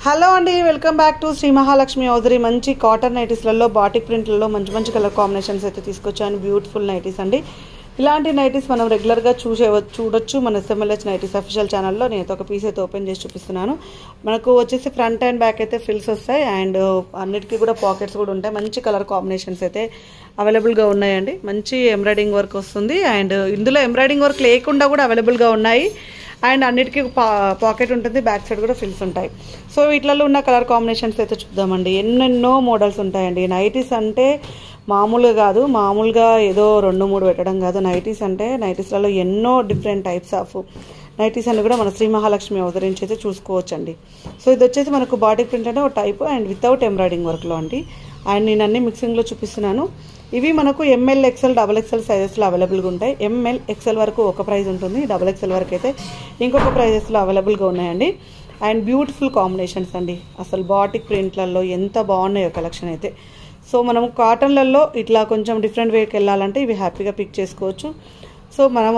Hello అండి, welcome back to Shri Mahalakshmi hosiery. మంచి cotton నైటీస్లలో బాటిక్ ప్రింట్లలో మంచి మంచి కలర్ కాంబినేషన్స్ అయితే తీసుకొచ్చాను. బ్యూటిఫుల్ నైటీస్ అండి. ఇలాంటి నైటీస్ మనం రెగ్యులర్గా చూడొచ్చు మన SMLH నైటీస్ అఫీషియల్ ఛానల్లో. నేను ఒక పీస్ అయితే ఓపెన్ చేసి చూపిస్తున్నాను. మనకు వచ్చేసి ఫ్రంట్ అండ్ బ్యాక్ అయితే ఫ్రిల్స్ వస్తాయి అండ్ అన్నిటికీ కూడా పాకెట్స్ కూడా ఉంటాయి. మంచి కలర్ కాంబినేషన్స్ అయితే అవైలబుల్గా ఉన్నాయండి. మంచి ఎంబ్రాయిడింగ్ వర్క్ వస్తుంది అండ్ ఇందులో ఎంబ్రాయిడింగ్ వర్క్ లేకుండా కూడా అవైలబుల్గా ఉన్నాయి అండ్ అన్నిటికీ పాకెట్ ఉంటుంది, బ్యాక్ సైడ్ కూడా ఫిల్స్ ఉంటాయి. సో వీటిలలో ఉన్న కలర్ కాంబినేషన్స్ అయితే చూద్దామండి. ఎన్నెన్నో మోడల్స్ ఉంటాయండి. నైటీస్ అంటే మామూలుగా కాదు, మామూలుగా ఏదో 2-3 పెట్టడం కాదు. నైటీస్ అంటే నైటీస్లలో ఎన్నో డిఫరెంట్ టైప్స్ ఆఫ్ నైటీస్ అని కూడా మన శ్రీ మహాలక్ష్మి హౌజరీ నుంచి అయితే చూసుకోవచ్చండి. సో ఇది వచ్చేసి మనకు బాటిక్ ప్రింట్ అంటే ఒక టైప్ అండ్ వితౌట్ ఎంబ్రాయిడింగ్ వర్క్లో అండి. అండ్ నేను అన్ని మిక్సింగ్లో చూపిస్తున్నాను. ఇవి మనకు ML, XL, XXL సైజెస్లో అవైలబుల్గా ఉంటాయి. ML, XL వరకు ఒక ప్రైస్ ఉంటుంది, XXL వరకు అయితే ఇంకొక ప్రైజెస్లో అవైలబుల్గా ఉన్నాయండి. అండ్ బ్యూటిఫుల్ కాంబినేషన్స్ అండి. అసలు బాటిక్ ప్రింట్లలో ఎంత బాగున్నాయో కలెక్షన్ అయితే. సో మనం కాటన్లలో ఇట్లా కొంచెం డిఫరెంట్ వేకి వెళ్ళాలంటే ఇవి హ్యాపీగా పిక్ చేసుకోవచ్చు. సో మనం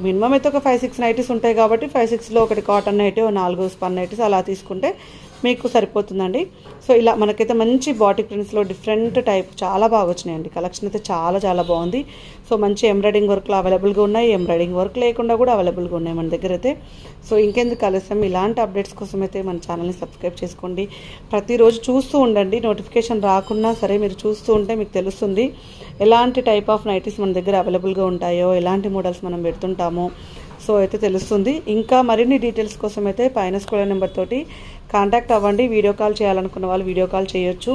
మినిమం అయితే ఒక 5-6 నైటీస్ ఉంటాయి కాబట్టి 5-6లో ఒకటి కాటన్ నైటీ, 4 స్పన్ నైటీస్ అలా తీసుకుంటే మీకు సరిపోతుందండి. సో ఇలా మనకైతే మంచి బాటిక్ ప్రింట్స్లో డిఫరెంట్ టైప్ చాలా బాగా వచ్చినాయండి. కలెక్షన్ అయితే చాలా చాలా బాగుంది. సో మంచి ఎంబ్రాయిడింగ్ వర్క్లో అవైలబుల్గా ఉన్నాయి, ఎంబ్రాయిడింగ్ వర్క్ లేకుండా కూడా అవైలబుల్గా ఉన్నాయి మన దగ్గర అయితే. సో ఇంకెందుకు ఆలస్యం, ఇలాంటి అప్డేట్స్ కోసం అయితే మన ఛానల్ని సబ్స్క్రైబ్ చేసుకోండి. ప్రతిరోజు చూస్తూ ఉండండి. నోటిఫికేషన్ రాకున్నా సరే మీరు చూస్తూ ఉంటే మీకు తెలుస్తుంది ఎలాంటి టైప్ ఆఫ్ నైటీస్ మన దగ్గర అవైలబుల్గా ఉంటాయో, ఎలాంటి మోడల్స్ మనం పెడుతుంటామో సో అయితే తెలుస్తుంది. ఇంకా మరిన్ని డీటెయిల్స్ కోసం అయితే పైన స్క్రోల్ నెంబర్ తోటి కాంటాక్ట్ అవ్వండి. వీడియో కాల్ చేయాలనుకున్న వాళ్ళు వీడియో కాల్ చేయొచ్చు.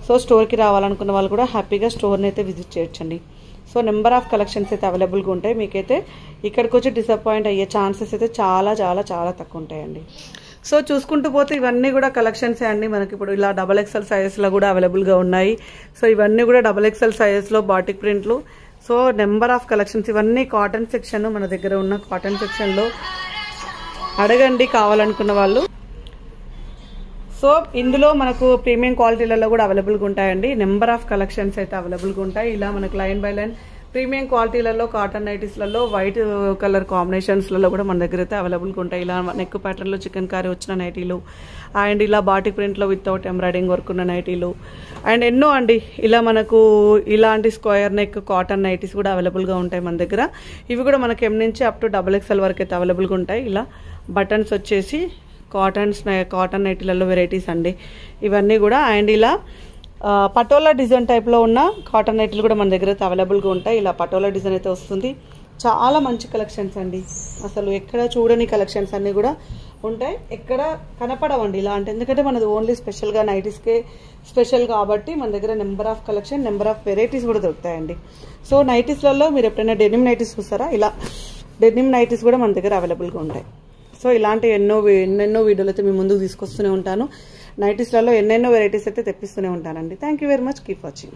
సో స్టోర్కి రావాలనుకున్న వాళ్ళు కూడా హ్యాపీగా స్టోర్ని అయితే విజిట్ చేయొచ్చండి. సో నెంబర్ ఆఫ్ కలెక్షన్స్ అయితే అవైలబుల్గా ఉంటాయి. మీకైతే ఇక్కడికి వచ్చి డిసప్పాయింట్ అయ్యే ఛాన్సెస్ అయితే చాలా చాలా చాలా తక్కువ ఉంటాయండి. సో చూసుకుంటూ పోతే ఇవన్నీ కూడా కలెక్షన్సే అండి. మనకి ఇప్పుడు ఇలా XXL సైజెస్లో కూడా అవైలబుల్గా ఉన్నాయి. సో ఇవన్నీ కూడా XXL సైజెస్లో బాటిక్ ప్రింట్లు. సో నెంబర్ ఆఫ్ కలెక్షన్స్, ఇవన్నీ కాటన్ సెక్షన్. మన దగ్గర ఉన్న కాటన్ సెక్షన్లో అడగండి కావాలనుకున్న వాళ్ళు. సో ఇందులో మనకు ప్రీమియం క్వాలిటీలలో కూడా అవైలబుల్గా ఉంటాయండి. నెంబర్ ఆఫ్ కలెక్షన్స్ అయితే అవైలబుల్గా ఉంటాయి. ఇలా మనకు లైన్ బై లైన్ ప్రీమియం క్వాలిటీలలో కాటన్ నైటీస్లలో వైట్ కలర్ కాంబినేషన్స్లలో కూడా మన దగ్గర అయితే అవైలబుల్గా ఉంటాయి. ఇలా నెక్ ప్యాటర్న్లో చికెన్ కర్రీ వచ్చిన నైటీలు అండ్ ఇలా బాటిక్ ప్రింట్లో వితౌట్ ఎంబ్రాయిడింగ్ వర్క్ ఉన్న నైటీలు అండ్ ఎన్నో అండి. ఇలా మనకు ఇలాంటి స్క్వేర్ నెక్ కాటన్ నైటీస్ కూడా అవైలబుల్గా ఉంటాయి మన దగ్గర. ఇవి కూడా మనకి M నుంచి అప్ టు XXL వరకు అయితే అవైలబుల్గా ఉంటాయి. ఇలా బటన్స్ వచ్చేసి కాటన్ నైటీలలో వెరైటీస్ అండి ఇవన్నీ కూడా. అండ్ ఇలా పటోలా డిజైన్ టైప్లో ఉన్న కాటన్ నైటీలు కూడా మన దగ్గర అయితే అవైలబుల్గా ఉంటాయి. ఇలా పటోలా డిజైన్ అయితే వస్తుంది. చాలా మంచి కలెక్షన్స్ అండి. అసలు ఎక్కడ చూడని కలెక్షన్స్ అన్నీ కూడా ఉంటాయి. ఎక్కడ కనపడవండి ఇలా అంటే, ఎందుకంటే మనది ఓన్లీ స్పెషల్గా నైటీస్కే స్పెషల్ కాబట్టి మన దగ్గర number of collection, number of varieties కూడా దొరుకుతాయండి. సో నైటీస్లలో మీరు ఎప్పుడైనా డెనిమ్ నైటీస్ చూస్తారా? ఇలా డెనిమ్ నైటీస్ కూడా మన దగ్గర అవైలబుల్గా ఉంటాయి. సో ఇలాంటి ఎన్నెన్నో వీడియోలు అయితే మీ ముందుకు తీసుకొస్తూనే ఉంటాను. నైటీస్లలో ఎన్నెన్నో వెరైటీస్ అయితే తెప్పిస్తూనే ఉంటానండి. Thank you very much. Keep watching.